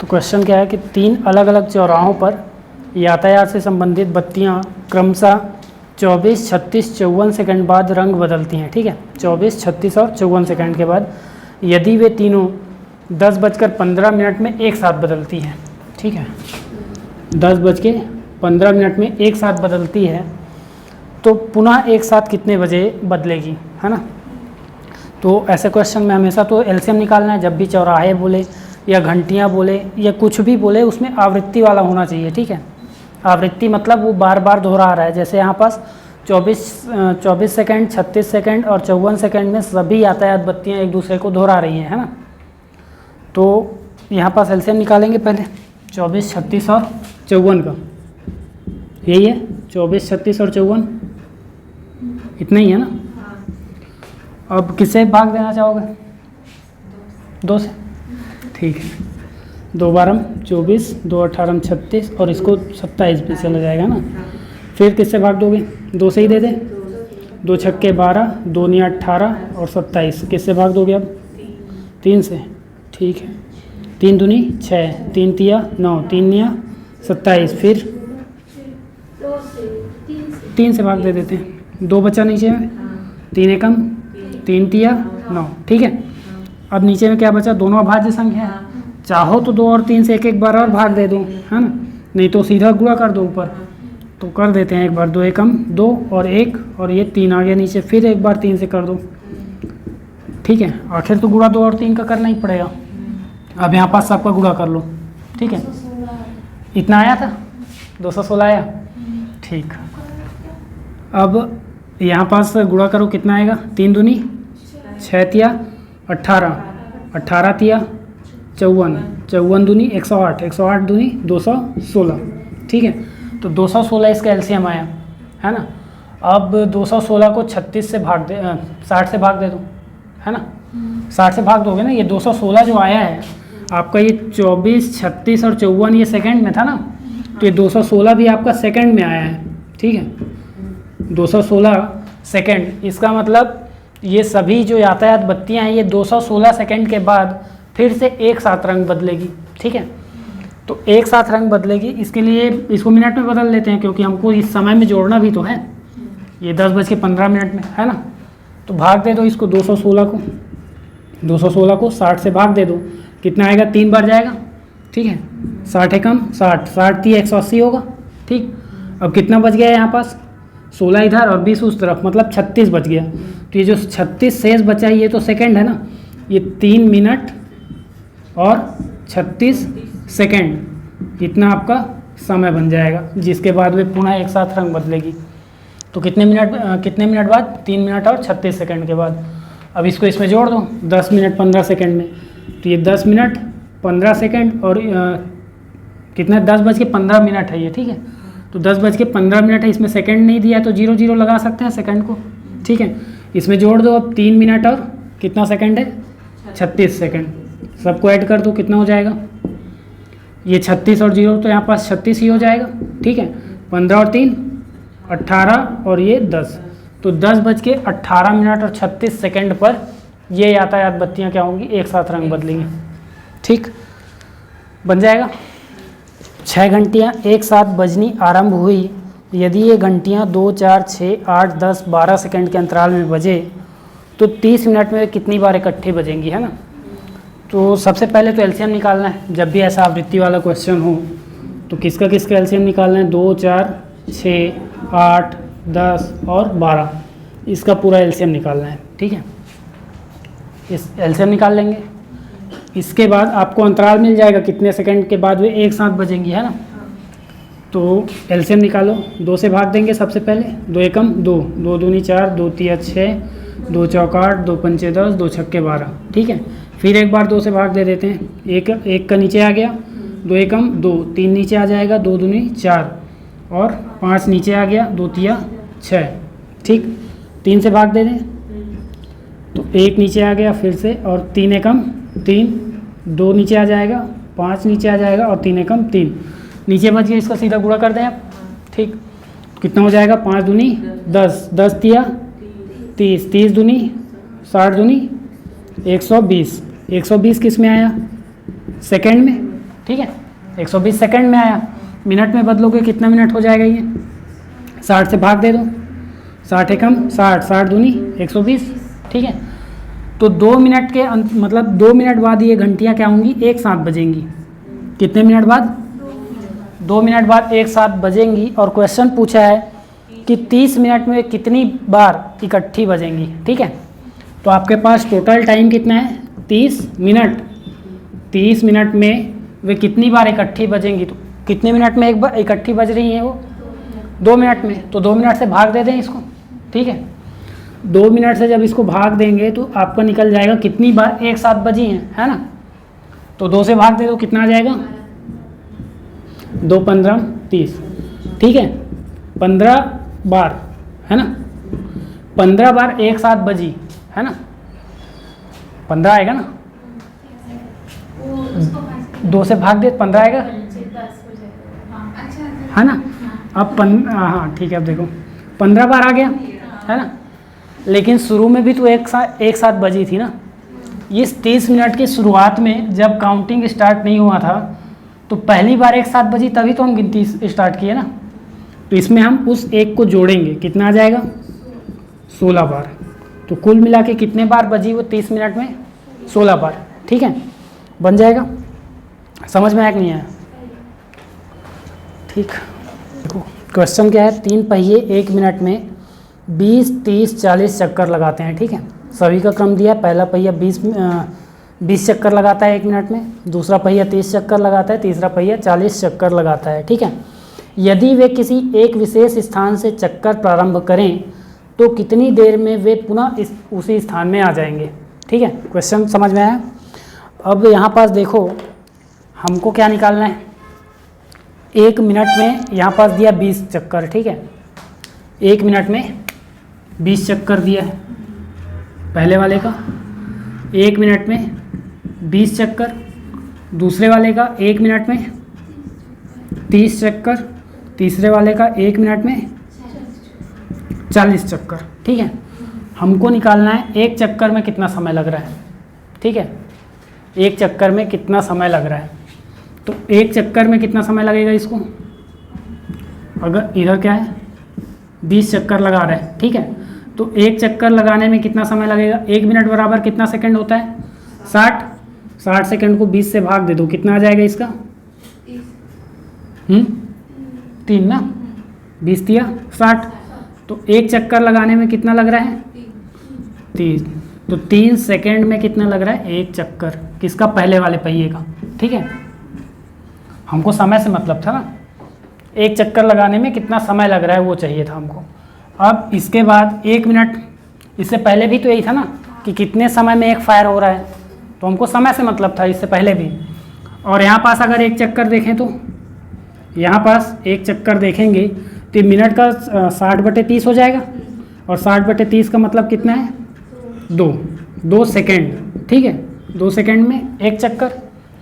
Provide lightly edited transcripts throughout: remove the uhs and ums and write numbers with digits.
तो क्वेश्चन क्या है कि 3 अलग अलग चौराहों पर यातायात से संबंधित बत्तियां क्रमशः 24, 36, 54 सेकंड बाद रंग बदलती हैं। ठीक है, 24, 36 और 54 सेकंड के बाद यदि वे तीनों 10:15 में एक साथ बदलती हैं। ठीक है, 10:15 में एक साथ बदलती है तो पुनः एक साथ कितने बजे बदलेगी, है ना। तो ऐसे क्वेश्चन में हमेशा तो एलसीएम निकालना है। जब भी चौराहे बोले या घंटियां बोले या कुछ भी बोले उसमें आवृत्ति वाला होना चाहिए। ठीक है, आवृत्ति मतलब वो बार बार दोहरा रहा है। जैसे यहाँ पास 24 सेकंड, 36 सेकंड और 54 सेकंड में सभी यातायात बत्तियाँ एक दूसरे को दोहरा रही हैं, है ना। तो यहाँ पास एलसीएम निकालेंगे पहले 24, 36 और 54 का। यही है 24, 36 और 54, इतना ही है ना। अब किससे भाग देना चाहोगे? 2 से। ठीक है, 2 12 24, 2 18 36 और इसको 27 पे चला जाएगा ना। फिर किससे भाग दोगे? 2 से ही दे दे। 2 छक्के 12, 2 निया 18 और 27 किससे भाग दोगे अब? 3 से। ठीक है, 3 दूनी 6, 3 तिया 9, 3 निया 27। फिर 3 से भाग दे देते हैं। 2 बचा नीचे में, 3 एकम 3 तिया 9। ठीक है, अब नीचे में क्या बचा? दोनों अभाज्य संख्या है। चाहो तो 2 और 3 से एक बार और भाग दे दो, है ना। नहीं तो सीधा गुणा कर दो ऊपर। तो कर देते हैं एक बार। 2 एकम 2 और 1 और ये 3 आ गया नीचे। फिर एक बार 3 से कर दो। ठीक है, आखिर तो गुणा 2 और 3 का करना ही पड़ेगा। अब यहाँ पास सबका गुणा कर लो। ठीक है, इतना आया था, 216 आया। ठीक, अब यहाँ पास गुणा करो, कितना आएगा? 3 दूनी 6 तिया 18, 18 तिया 54, 54 दूनी 108, 108 दूनी 216। ठीक है, तो 216 इसका एलसीएम आया, है ना। अब 216 को 36 से भाग दे 60 से भाग दे दो, है ना। 60 से भाग दोगे ना। ये 216 जो आया है आपका, ये 24, 36 और 54 ये सेकंड में था ना। तो ये 216 भी आपका सेकंड में आया है। ठीक है, 216 सेकंड। इसका मतलब ये सभी जो यातायात बत्तियां हैं ये 216 सेकंड के बाद फिर से एक साथ रंग बदलेगी। ठीक है, तो एक साथ रंग बदलेगी। इसके लिए इसको मिनट में बदल लेते हैं क्योंकि हमको इस समय में जोड़ना भी तो है। ये 10:15 में, है ना। तो भाग दे दो इसको 216 को। 216 को 60 से भाग दे दो, कितना आएगा? 3 बार जाएगा। ठीक है, 60 एकम 60, 60 3 180 होगा। ठीक, अब कितना बच गया है यहाँ पास? 16 इधर और 20 उस तरफ, मतलब 36 बच गया। तो ये जो 36 शेष बचा है ये तो सेकंड है ना। ये 3 मिनट और 36 सेकंड इतना आपका समय बन जाएगा, जिसके बाद वे पुनः एक साथ रंग बदलेगी। तो कितने मिनट बाद? 3 मिनट और 36 सेकंड के बाद। अब इसको इसमें जोड़ दो 10 मिनट 15 सेकंड में। तो ये 10 मिनट 15 सेकंड और कितना? 10:15 है ये। ठीक है, तो 10:15 है। इसमें सेकंड नहीं दिया तो 0 लगा सकते हैं सेकंड को। ठीक है, इसमें जोड़ दो अब 3 मिनट और कितना सेकंड है? 36 सेकंड। सबको ऐड कर दो, कितना हो जाएगा? ये 36 और 0 तो यहाँ पास 36 ही हो जाएगा। ठीक है, 15 और 3 18 और ये 10। तो 10:18 और 36 सेकंड पर ये यातायात बत्तियाँ क्या होंगी? एक साथ रंग बदलेंगी। ठीक, बन जाएगा। 6 घंटियाँ एक साथ बजनी आरंभ हुई। यदि ये घंटियाँ 2, 4, 6, 8, 10, 12 सेकंड के अंतराल में बजे तो 30 मिनट में कितनी बार इकट्ठी बजेंगी, है ना। तो सबसे पहले तो एलसीएम निकालना है। जब भी ऐसा आवृत्ति वाला क्वेश्चन हो तो किसका एलसीएम निकालना है? 2, 4, 6, 8, 10 और 12, इसका पूरा एलसीएम निकालना है। ठीक है, इस एलसीएम निकाल लेंगे। इसके बाद आपको अंतराल मिल जाएगा कितने सेकंड के बाद वे एक साथ बजेंगी, है ना। तो एलसीएम निकालो। 2 से भाग देंगे सबसे पहले। 2 एकम 2, 2 दूनी 4, 2 तिया 6, 2 चौक 8, 2 पंचे 10, 2 छक्के 12। ठीक है, फिर एक बार 2 से भाग दे देते हैं। एक का नीचे आ गया, 2 एकम 2, 3 नीचे आ जाएगा, 2 दूनी 4 और 5 नीचे आ गया, 2 तिया 6। ठीक, 3 से भाग दे दें तो 1 नीचे आ गया फिर से, और 3 एकम 3, 2 नीचे आ जाएगा, 5 नीचे आ जाएगा और 3 एकम 3 नीचे बच गया। इसका सीधा गुणा कर दें आप। ठीक, कितना हो जाएगा? 5 दूनी 10, 10 तिया 30, 30 दूनी 60 दूनी 120। 120 किस में आया? सेकंड में। ठीक है, 120 सेकंड में आया, मिनट में बदलोगे कितना मिनट हो जाएगा ये, 60 से भाग दे दो, 60 एकम 60, 60 दूनी 120, ठीक है। तो 2 मिनट के मतलब 2 मिनट बाद ये घंटियाँ क्या होंगी, एक साथ बजेंगी। कितने मिनट बाद, 2 मिनट बाद एक साथ बजेंगी। और क्वेश्चन पूछा है कि 30 मिनट में कितनी बार इकट्ठी बजेंगी, ठीक है। तो आपके पास टोटल टाइम कितना है, 30 मिनट। 30 मिनट में वे कितनी बार इकट्ठी बजेंगी, तो कितने मिनट में एक बार इकट्ठी बज रही हैं वो, 2 मिनट में। तो 2 मिनट से भाग दे दें इसको, ठीक है। 2 मिनट से जब इसको भाग देंगे तो आपको निकल जाएगा कितनी बार एक साथ बजी हैं, है ना। तो 2 से भाग दे दो, कितना आ जाएगा, 2 15 30, ठीक है। 15 बार, है ना, 15 बार एक साथ बजी, है ना, 15 आएगा ना, 2 से भाग दे 15 आएगा, है ना। अब हाँ ठीक है, अब देखो 15 बार आ गया, है ना। लेकिन शुरू में भी तो एक साथ बजी थी ना। इस 30 मिनट की शुरुआत में जब काउंटिंग स्टार्ट नहीं हुआ था तो पहली बार एक साथ बजी, तभी तो हम गिनती स्टार्ट किए ना। तो इसमें हम उस एक को जोड़ेंगे, कितना आ जाएगा, 16 बार। तो कुल मिला के कितने बार बजी वो 30 मिनट में, 16 बार, ठीक है, बन जाएगा। समझ में आया कि नहीं आया, ठीक। देखो क्वेश्चन क्या है, 3 पहिए 1 मिनट में 20 30 40 चक्कर लगाते हैं, ठीक है। सभी का क्रम दिया है, पहला पहिया 20 चक्कर लगाता है 1 मिनट में, दूसरा पहिया 30 चक्कर लगाता है, तीसरा पहिया 40 चक्कर लगाता है, ठीक है। यदि वे किसी एक विशेष स्थान से चक्कर प्रारंभ करें तो कितनी देर में वे पुनः उसी स्थान में आ जाएंगे, ठीक है। क्वेश्चन समझ में आया। अब यहाँ पास देखो हमको क्या निकालना है, 1 मिनट में यहाँ पास दिया 20 चक्कर, ठीक है। 1 मिनट में 20 चक्कर दिया है पहले वाले का, 1 मिनट में 20 चक्कर, दूसरे वाले का 1 मिनट में 30 चक्कर, तीसरे वाले का 1 मिनट में 40 चक्कर, ठीक है। हमको निकालना है एक चक्कर में कितना समय लग रहा है, ठीक है, एक चक्कर में कितना समय लग रहा है। तो एक चक्कर में कितना समय लगेगा इसको, अगर इधर क्या है 20 चक्कर लगा रहे हैं, ठीक है। तो एक चक्कर लगाने में कितना समय लगेगा, 1 मिनट बराबर कितना सेकंड होता है, 60 सेकंड को 20 से भाग दे दो, कितना आ जाएगा इसका, 3 ना, 20 दिया 60। तो एक चक्कर लगाने में कितना लग रहा है, 30। तो 3 सेकंड में कितना लग रहा है, एक चक्कर, किसका, पहले वाले पहिए का, ठीक है। हमको समय से मतलब था ना, एक चक्कर लगाने में कितना समय लग रहा है वो चाहिए था हमको। अब इसके बाद 1 मिनट, इससे पहले भी तो यही था ना कि कितने समय में एक फायर हो रहा है, तो हमको समय से मतलब था इससे पहले भी। और यहाँ पास अगर एक चक्कर देखें तो यहाँ पास एक चक्कर देखेंगे तो मिनट का 60/30 हो जाएगा, और 60/30 का मतलब कितना है, 2 सेकेंड, ठीक है, 2 सेकेंड में एक चक्कर,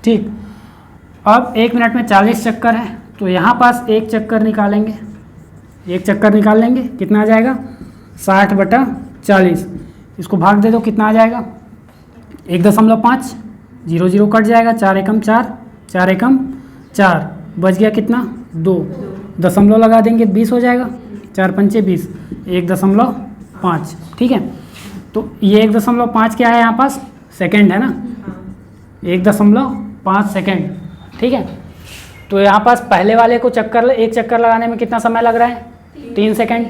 ठीक। अब 1 मिनट में 40 चक्कर है, तो यहाँ पास एक चक्कर निकालेंगे, एक चक्कर निकाल लेंगे, कितना आ जाएगा, 60/40। इसको भाग दे दो, कितना आ जाएगा, 1.5, 0 0 कट जाएगा, 4 एकम 4, 4 एकम 4, बच गया कितना, 2, दशमलव लगा देंगे, 20 हो जाएगा, 4 पंचे 20, 1.5, ठीक है। तो ये 1.5 क्या है यहाँ पास, सेकंड है ना, 1.5 सेकंड, ठीक है। तो यहाँ पास पहले वाले को एक चक्कर लगाने में कितना समय लग रहा है, 3 सेकंड,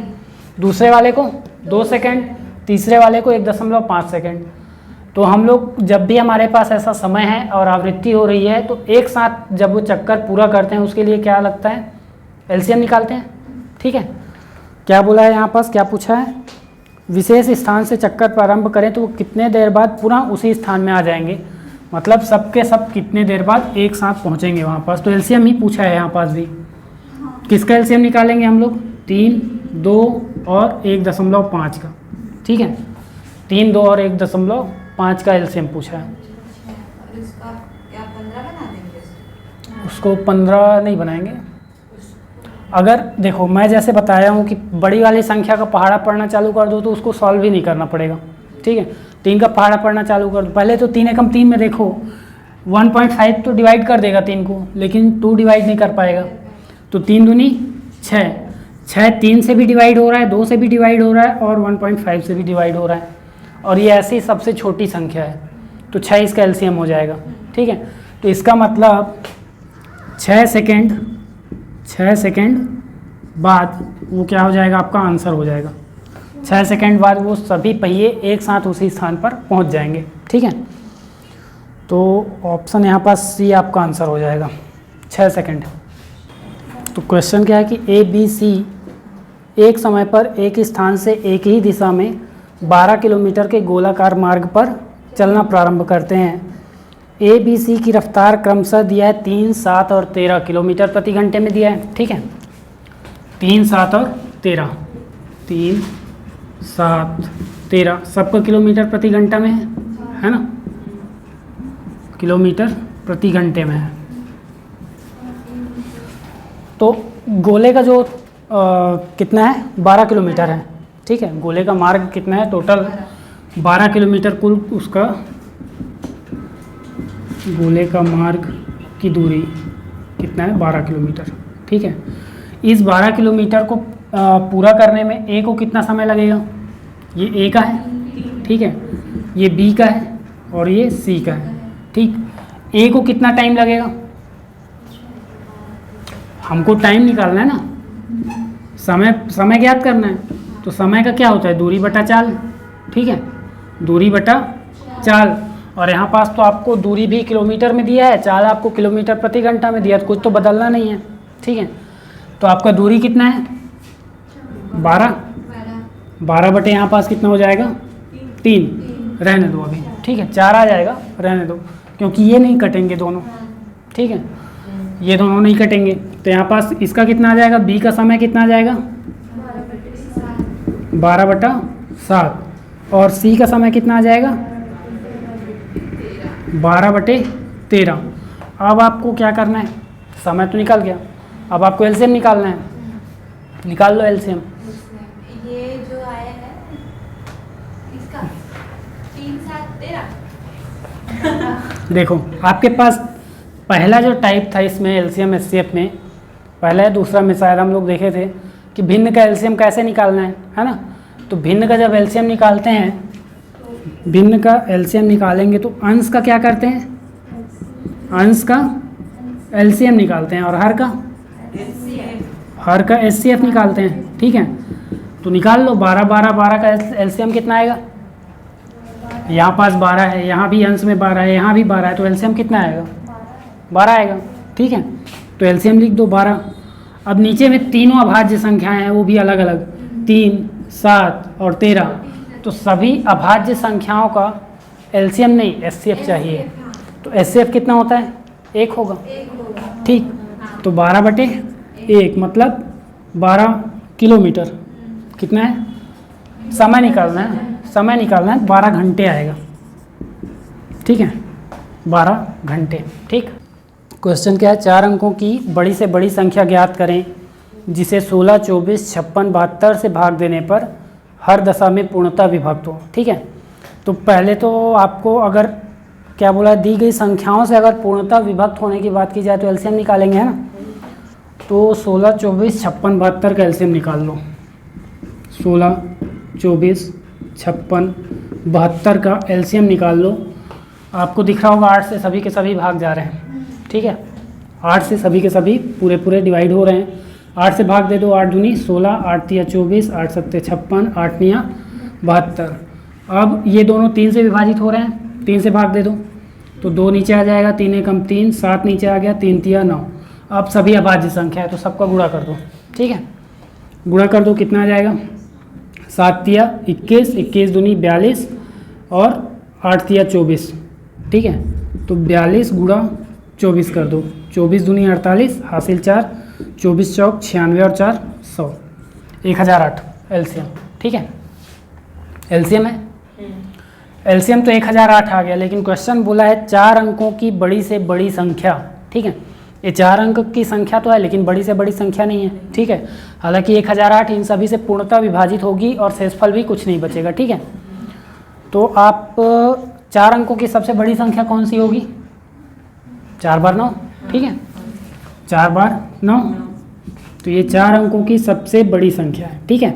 दूसरे वाले को 2 सेकंड, तीसरे वाले को 1.5 सेकंड। तो हम लोग जब भी हमारे पास ऐसा समय है और आवृत्ति हो रही है तो एक साथ जब वो चक्कर पूरा करते हैं उसके लिए क्या लगता है, एलसीएम निकालते हैं, ठीक है। क्या बोला है यहाँ पास, क्या पूछा है, विशेष स्थान से चक्कर प्रारंभ करें तो वो कितने देर बाद पुनः उसी स्थान में आ जाएंगे, मतलब सबके सब कितने देर बाद एक साथ पहुँचेंगे वहाँ पास। तो एलसीएम ही पूछा है यहाँ पास भी। किसका एलसीएम निकालेंगे हम लोग, 3, 2 और 1.5 का, ठीक है। 3, 2 और 1.5 का एलसीएम पूछा है। उसको 15 नहीं बनाएंगे। अगर देखो मैं जैसे बताया हूँ कि बड़ी वाली संख्या का पहाड़ा पढ़ना चालू कर दो तो उसको सॉल्व ही नहीं करना पड़ेगा, ठीक है। 3 का पहाड़ा पढ़ना चालू कर दो, पहले तो 3 एकम 3 में देखो 1.5 तो डिवाइड कर देगा 3 को, लेकिन 2 डिवाइड नहीं कर पाएगा। तो 3 दूनी 6, 6 3 से भी डिवाइड हो रहा है, 2 से भी डिवाइड हो रहा है और 1.5 से भी डिवाइड हो रहा है, और ये ऐसी सबसे छोटी संख्या है, तो 6 इसका एलसीएम हो जाएगा। ठीक है, तो इसका मतलब 6 सेकेंड बाद वो क्या हो जाएगा, आपका आंसर हो जाएगा। 6 सेकेंड बाद वो सभी पहिए एक साथ उसी स्थान पर पहुंच जाएंगे। ठीक है, तो ऑप्शन यहाँ पास सी आपका आंसर हो जाएगा, 6 सेकेंड। तो क्वेश्चन क्या है कि ए बी सी एक समय पर एक स्थान से एक ही दिशा में 12 किलोमीटर के गोलाकार मार्ग पर चलना प्रारंभ करते हैं। ए बी सी की रफ्तार क्रमशः दिया है 3, 7 और 13 किलोमीटर प्रति घंटे में दिया है। ठीक है, 3, 7 और 13, 3, 7, 13 सबका किलोमीटर प्रति घंटा में है ना, किलोमीटर प्रति घंटे में है। तो गोले का जो कितना है, 12 किलोमीटर है। ठीक है, गोले का मार्ग कितना है, टोटल 12 किलोमीटर कुल उसका गोले का मार्ग की दूरी कितना है, 12 किलोमीटर। ठीक है, इस 12 किलोमीटर को पूरा करने में ए को कितना समय लगेगा, ये ए का है, ठीक है, ये बी का है और ये सी का है। ठीक, ए को कितना टाइम लगेगा, हमको टाइम निकालना है ना, समय ज्ञात करना है। तो समय का क्या होता है, दूरी बटा चाल। ठीक है, दूरी बटा चाल, और यहाँ पास तो आपको दूरी भी किलोमीटर में दिया है, चाल आपको किलोमीटर प्रति घंटा में दिया है, तो कुछ तो बदलना नहीं है। ठीक है, तो आपका दूरी कितना है, 12 बटे यहाँ पास कितना हो जाएगा, 3, रहने दो अभी। ठीक है, 4 आ जाएगा, रहने दो, क्योंकि ये नहीं कटेंगे दोनों। ठीक है, ये दोनों नहीं कटेंगे, तो यहाँ पास इसका कितना आ जाएगा, बी का समय कितना आ जाएगा, 12/7, और सी का समय कितना आ जाएगा, 12/13। अब आपको क्या करना है, समय तो निकल गया, अब आपको एलसीएम निकालना है, निकाल लो एलसीएम। ये जो आया है इसका 3, 7, 13 देखो आपके पास पहला जो टाइप था इसमें एलसीएम एचसीएफ में, पहला है, दूसरा में शायद हम लोग देखे थे कि भिन्न का एलसीएम कैसे निकालना है ना। तो भिन्न का जब एलसीएम निकालते हैं, भिन्न का एलसीएम निकालेंगे तो अंश का क्या करते हैं, अंश का एलसीएम निकालते हैं, और हर का एचसीएफ निकालते हैं। ठीक है, तो निकाल लो, 12 का एलसीएम कितना आएगा, यहाँ पास 12 है, यहाँ भी अंश में 12 है, यहाँ भी 12 है, तो एलसीएम कितना आएगा, 12 आएगा। ठीक है, तो एलसीएम लिख दो 12। अब नीचे में तीनों अभाज्य संख्याएं हैं, वो भी अलग अलग, 3, 7 और 13, तो सभी अभाज्य संख्याओं का एलसीएम नहीं एचसीएफ चाहिए। तो एचसीएफ कितना होता है, 1 होगा। ठीक, तो 12/1 मतलब 12 किलोमीटर कितना है, समय निकालना है 12 घंटे आएगा। ठीक है, 12 घंटे। ठीक, क्वेश्चन क्या है, 4 अंकों की बड़ी से बड़ी संख्या ज्ञात करें जिसे 16, 24, 56, 72 से भाग देने पर हर दशा में पूर्णतः विभक्त हो। ठीक है, तो पहले तो आपको अगर क्या बोला, दी गई संख्याओं से अगर पूर्णतः विभक्त होने की बात की जाए तो एलसीएम निकालेंगे, है ना। तो 16, 24, 56, 72 का एलसीएम निकाल लो। 16, 24, 56, 72 का एलसीएम निकाल लो। आपको दिख रहा होगा 8 से सभी के सभी भाग जा रहे हैं। ठीक है, 8 से सभी के सभी पूरे डिवाइड हो रहे हैं। 8 से भाग दे दो, 8 दूनी 16, 8 तिया 24, 8 सत्ते 56, 8 निया 72। अब ये दोनों 3 से विभाजित हो रहे हैं, 3 से भाग दे दो तो 2 नीचे आ जाएगा, 3 एकम 3, 7 नीचे आ गया, 3 तिया 9। अब सभी अभाज्य संख्या है तो सबका गुणा कर दो। ठीक है, गुणा कर दो, कितना आ जाएगा, 7 तिया 21, 21 दूनी 42 और 8 तिया 24। ठीक है, तो 42 गुणा 24 कर दो, 24 दूनी 48, हासिल 4, 24 चौक 96 और 4 100, 1008 एलसीएम। ठीक है, एलसीएम है, एलसीएम तो 1008 आ गया, लेकिन क्वेश्चन बोला है 4 अंकों की बड़ी से बड़ी संख्या। ठीक है, ये 4 अंक की संख्या तो है लेकिन बड़ी से बड़ी संख्या नहीं है। ठीक है, हालांकि 1008 इन सभी से पूर्णतः विभाजित होगी और शेषफल भी कुछ नहीं बचेगा। ठीक है, तो आप 4 अंकों की सबसे बड़ी संख्या कौन सी होगी, 4 बार 9, ठीक है, 4 बार 9, तो ये 4 अंकों की सबसे बड़ी संख्या है, ठीक है।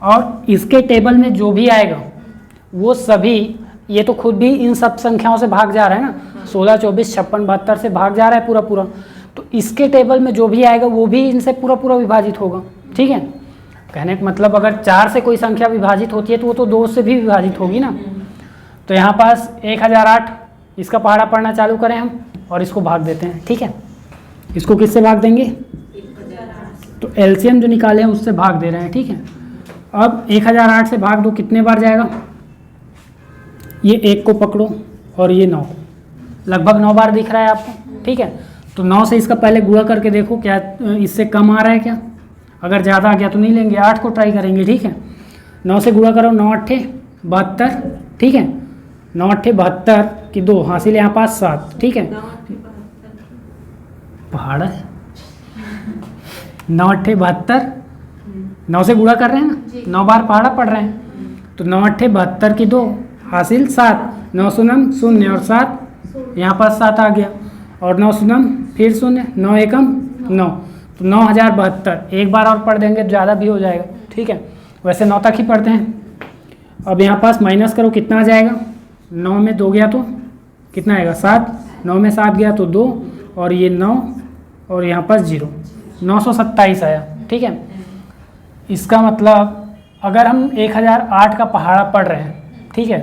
और इसके टेबल में जो भी आएगा वो सभी, ये तो खुद भी इन सब संख्याओं से भाग जा रहा है ना, 16, 24, 56, 72 से भाग जा रहा है पूरा पूरा, तो इसके टेबल में जो भी आएगा वो भी इनसे पूरा पूरा विभाजित होगा, ठीक है। कहने का मतलब अगर 4 से कोई संख्या विभाजित होती है तो वो तो 2 से भी विभाजित होगी ना। तो यहाँ पास 1008, इसका पहाड़ा पढ़ना चालू करें हम और इसको भाग देते हैं, ठीक है। इसको किससे भाग देंगे, तो एलसीएम जो निकाले हैं उससे भाग दे रहे हैं, ठीक है। अब 1008 से भाग दो, कितने बार जाएगा, ये 1 को पकड़ो और ये 9, लगभग 9 बार दिख रहा है आपको, ठीक है। तो 9 से इसका पहले गुणा करके देखो क्या इससे कम आ रहा है क्या, अगर ज़्यादा आ गया तो नहीं लेंगे, 8 को ट्राई करेंगे, ठीक है। 9 से गुणा करो, 9 8 72, ठीक है, 9 8 72 की 2 हासिल यहाँ पास 7, ठीक है। पहाड़ है, 9 8 72, 9 से गुणा कर रहे हैं ना, 9 बार पहाड़ा पढ़ रहे हैं, तो 9 8 72 की 2 हासिल 7, 9 शून्य 0 और 7 यहाँ पास 7 आ गया, और 9 शून्य फिर 0, 9 एकम 9, तो 9072, एक बार और पढ़ देंगे तो ज़्यादा भी हो जाएगा, ठीक है। वैसे 9 तक ही पढ़ते हैं। अब यहाँ पास माइनस करो, कितना आ जाएगा, 9 में 2 गया तो कितना आएगा 7, 9 में 7 गया तो 2, और ये 9 और यहाँ पास 0, 927 आया, ठीक है। इसका मतलब अगर हम 1008 का पहाड़ा पढ़ रहे हैं, ठीक है,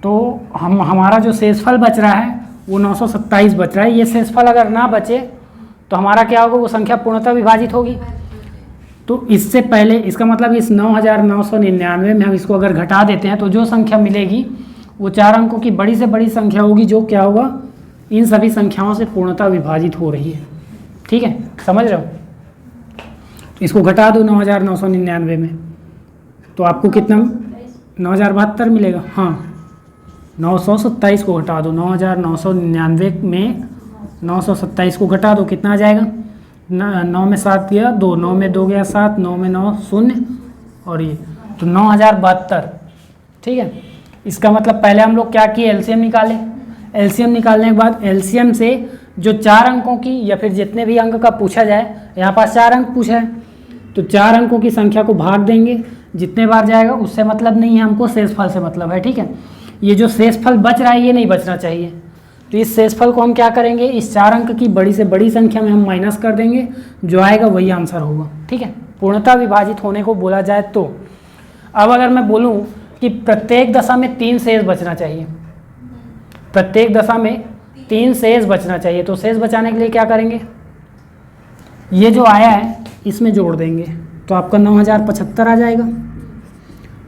तो हमारा जो शेषफल बच रहा है वो 927 बच रहा है। ये शेषफल अगर ना बचे तो हमारा क्या होगा, वो संख्या पूर्णतः विभाजित होगी। तो इससे पहले इसका मतलब इस 9999 में हम इसको अगर घटा देते हैं तो जो संख्या मिलेगी वो 4 अंकों की बड़ी से बड़ी संख्या होगी, जो क्या होगा, इन सभी संख्याओं से पूर्णतः विभाजित हो रही है, ठीक है, समझ रहे हो। तो इसको घटा दो 9999 में, तो आपको कितना 9072 मिलेगा, हाँ 927 को घटा दो, 9999 में 927 को घटा दो, कितना आ जाएगा, 9 में 7 गया 2, 9 में 2 गया 7, 9 में 9 0, और ये तो 9072, ठीक है। इसका मतलब पहले हम लोग क्या किए, एलसीएम निकाले, एलसीएम निकालने के बाद एलसीएम से जो 4 अंकों की या फिर जितने भी अंक का पूछा जाए, यहाँ पास 4 अंक पूछा है, तो 4 अंकों की संख्या को भाग देंगे, जितने बार जाएगा उससे मतलब नहीं है हमको, शेषफल से मतलब है, ठीक है। ये जो शेषफल बच रहा है ये नहीं बचना चाहिए, तो इस शेषफल को हम क्या करेंगे, इस 4 अंक की बड़ी से बड़ी संख्या में हम माइनस कर देंगे, जो आएगा वही आंसर होगा, ठीक है। पूर्णतः विभाजित होने को बोला जाए तो। अब अगर मैं बोलूँ कि प्रत्येक दशा में 3 शेष बचना चाहिए, प्रत्येक दशा में 3 शेष बचना चाहिए, तो शेष बचाने के लिए क्या करेंगे, ये जो आया है इसमें जोड़ देंगे, तो आपका 9075 आ जाएगा।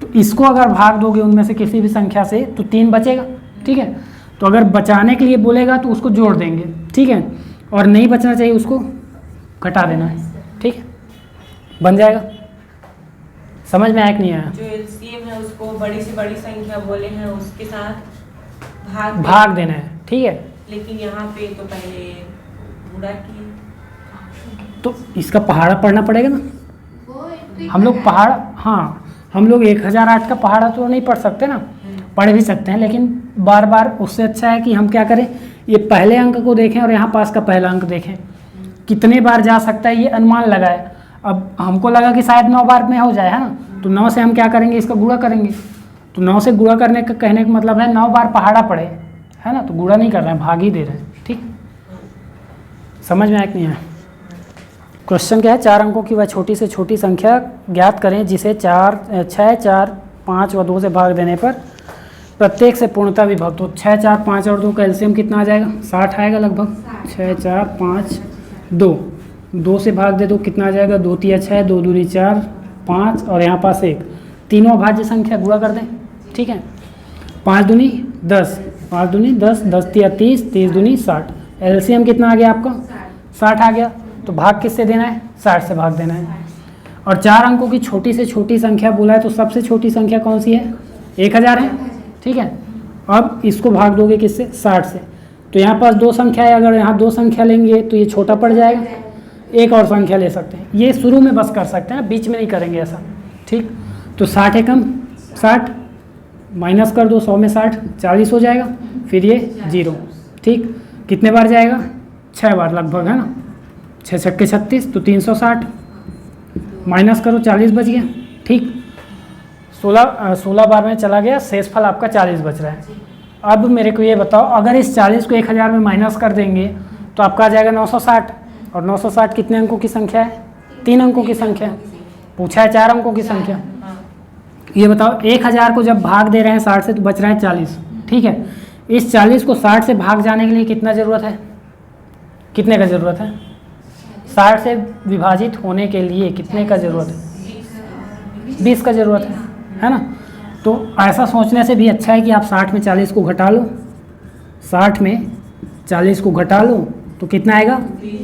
तो इसको अगर भाग दोगे उनमें से किसी भी संख्या से तो 3 बचेगा, ठीक है। तो अगर बचाने के लिए बोलेगा तो उसको जोड़ देंगे, ठीक है, और नहीं बचना चाहिए उसको घटा देना है, ठीक है, बन जाएगा। समझ में आया कि नहीं आया? जो एलसीएम है उसको बड़ी से बड़ी संख्या बोले हैं उसके साथ भाग देना है, ठीक है। लेकिन यहाँ पे तो पहले गुणा किए, तो इसका पहाड़ा पढ़ना पड़ेगा ना, वो एक हम लोग पहाड़, हाँ हम लोग 1008 का पहाड़ा तो नहीं पढ़ सकते ना, पढ़ भी सकते हैं, लेकिन बार बार उससे अच्छा है कि हम क्या करें, ये पहले अंक को देखें और यहाँ पास का पहला अंक देखें, कितने बार जा सकता है ये अनुमान लगाए। अब हमको लगा कि शायद 9 बार में हो जाए, है ना, तो 9 से हम क्या करेंगे, इसका गुणा करेंगे, तो 9 से गुणा करने का कहने का मतलब है 9 बार पहाड़ा पढ़े, है ना, तो गुणा नहीं कर रहे हैं, भाग ही दे रहे हैं, ठीक। समझ में आया कि नहीं है? क्वेश्चन क्या है, 4 अंकों की वह छोटी से छोटी संख्या ज्ञात करें जिसे 4, 6, 4, 5 व 2 से भाग देने पर प्रत्येक से पूर्णतः विभक्त हो। 6, 4, 5 और 2 का एलसीएम कितना आ जाएगा, 60 आएगा लगभग। 6, 4, 5, 2 से भाग दे दो, कितना आ जाएगा, 2 3 6, 2 दूनी 4, 5 और यहाँ पास 1, तीनों अभाज्य संख्या गुणा कर दें, ठीक है। 5 दूनी 10, 5 दूनी 10, 10 3 30, 30 दूनी 60, एलसीएम कितना आ गया आपका, 60 आ गया। तो भाग किससे देना है, 60 से भाग देना है। और 4 अंकों की छोटी से छोटी संख्या बोला है, तो सबसे छोटी संख्या कौन सी है, 1000 है, ठीक है। अब इसको भाग दोगे किससे, 60 से, तो यहाँ पास 2 संख्या है, अगर यहाँ 2 संख्या लेंगे तो ये छोटा पड़ जाएगा, एक और संख्या ले सकते हैं, ये शुरू में बस कर सकते हैं, बीच में नहीं करेंगे ऐसा, ठीक। तो 60 एकम 60, माइनस कर दो 100 में 60, 40 हो जाएगा, फिर ये 0, ठीक। कितने बार जाएगा? 6 बार लगभग, है ना। 6 छक्के 36, तो 360 माइनस करो, 40 बच गया। ठीक, 16 बार में चला गया, शेषफल आपका 40 बच रहा है। अब मेरे को ये बताओ, अगर इस 40 को 1000 में माइनस कर देंगे तो आपका आ जाएगा 960, और 960 कितने अंकों की संख्या है? 3 अंकों की संख्या। पूछा है 4 अंकों की संख्या। ये बताओ 1000 को जब भाग दे रहे हैं 60 से तो बच रहा है 40, ठीक है। इस 40 को 60 से भाग जाने के लिए कितना ज़रूरत है? कितने का ज़रूरत है? 60 से विभाजित होने के लिए कितने का ज़रूरत है? 20 का ज़रूरत है ना। तो ऐसा सोचने से भी अच्छा है कि आप 60 में 40 को घटा लो, 60 में 40 को घटा लो तो कितना आएगा?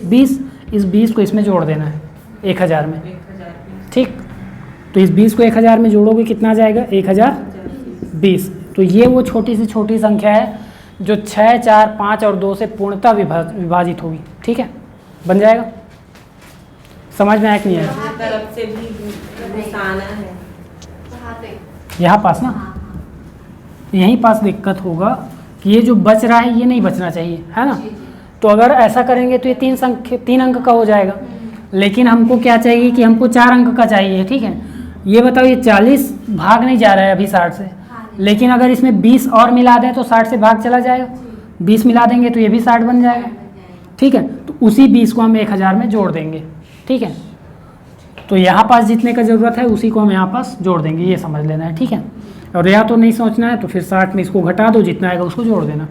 20। इस 20 को इसमें जोड़ देना है 1000 में, ठीक। तो इस 20 को 1000 में जोड़ोगे कितना आ जाएगा? 1020। तो ये वो छोटी से छोटी संख्या है जो 6, 4, 5 और 2 से पूर्णतः विभाजित होगी, ठीक है। बन जाएगा? समझ में आया कि नहीं आया? तरफ से भी घुसाना है वहाँ पे। यहाँ पास ना, यहीं पास दिक्कत होगा कि ये जो बच रहा है ये नहीं बचना चाहिए, है ना। तो अगर ऐसा करेंगे तो ये 3 अंक का हो जाएगा, लेकिन हमको क्या चाहिए कि हमको 4 अंक का चाहिए, ठीक है। ये बताओ, ये 40 भाग नहीं जा रहा है अभी 60 से, लेकिन अगर इसमें 20 और मिला दें तो 60 से भाग चला जाएगा। 20 मिला देंगे तो ये भी 60 बन जाएगा, ठीक है। तो उसी 20 को हम 1000 में जोड़ देंगे, ठीक है। तो यहाँ पास जितने का ज़रूरत है उसी को हम यहाँ पास जोड़ देंगे, ये समझ लेना है, ठीक है। और या तो नहीं सोचना है तो फिर 60 में इसको घटा दो, जितना आएगा उसको जोड़ देना।